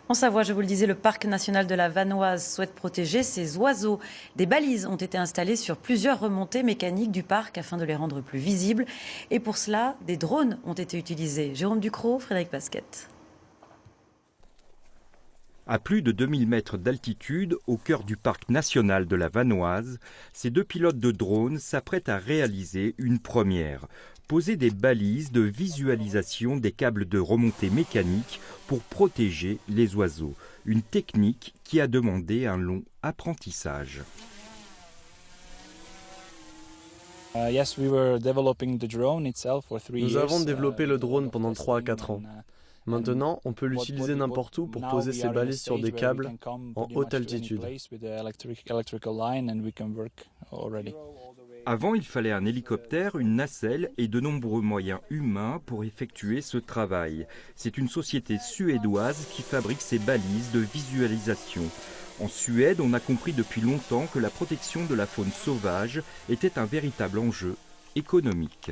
En Savoie, je vous le disais, le parc national de la Vanoise souhaite protéger ses oiseaux. Des balises ont été installées sur plusieurs remontées mécaniques du parc afin de les rendre plus visibles. Et pour cela, des drones ont été utilisés. Jérôme Ducrot, Frédéric Pasquette. À plus de 2000 mètres d'altitude, au cœur du parc national de la Vanoise, ces deux pilotes de drones s'apprêtent à réaliser une première. Poser des balises de visualisation des câbles de remontée mécanique pour protéger les oiseaux. Une technique qui a demandé un long apprentissage. Nous avons développé le drone pendant 3 à 4 ans. Maintenant, on peut l'utiliser n'importe où pour poser ses balises sur des câbles en haute altitude. Avant, il fallait un hélicoptère, une nacelle et de nombreux moyens humains pour effectuer ce travail. C'est une société suédoise qui fabrique ces balises de visualisation. En Suède, on a compris depuis longtemps que la protection de la faune sauvage était un véritable enjeu économique.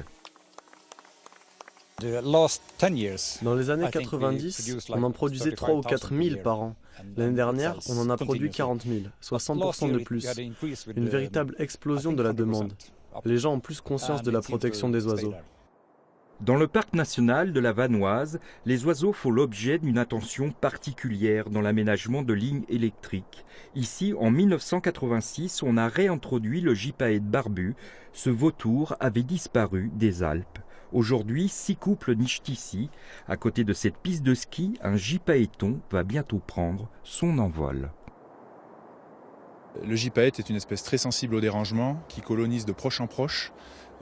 Dans les années 90, on en produisait 3 ou 4 000 par an. L'année dernière, on en a produit 40 000, soit 100% de plus. Une véritable explosion de la demande. Les gens ont plus conscience de la protection des oiseaux. Dans le parc national de la Vanoise, les oiseaux font l'objet d'une attention particulière dans l'aménagement de lignes électriques. Ici, en 1986, on a réintroduit le gypaète barbu. Ce vautour avait disparu des Alpes. Aujourd'hui, 6 couples nichent ici. À côté de cette piste de ski, un gypaéton va bientôt prendre son envol. Le gypaète est une espèce très sensible au dérangement, qui colonise de proche en proche.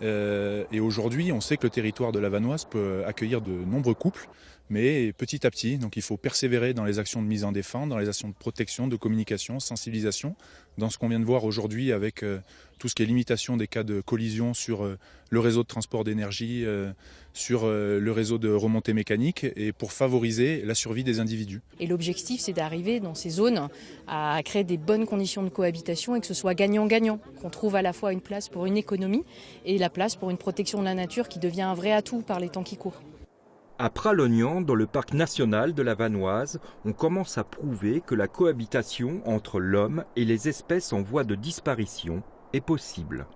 Et aujourd'hui, on sait que le territoire de la Vanoise peut accueillir de nombreux couples, mais petit à petit. Donc il faut persévérer dans les actions de mise en défense, dans les actions de protection, de communication, sensibilisation, dans ce qu'on vient de voir aujourd'hui avec tout ce qui est limitation des cas de collision sur le réseau de transport d'énergie, sur le réseau de remontée mécanique, et pour favoriser la survie des individus. Et l'objectif, c'est d'arriver dans ces zones à créer des bonnes conditions de cohabitation et que ce soit gagnant-gagnant, qu'on trouve à la fois une place pour une économie et la place pour une protection de la nature qui devient un vrai atout par les temps qui courent. À Pralognan, dans le parc national de la Vanoise, on commence à prouver que la cohabitation entre l'homme et les espèces en voie de disparition est possible.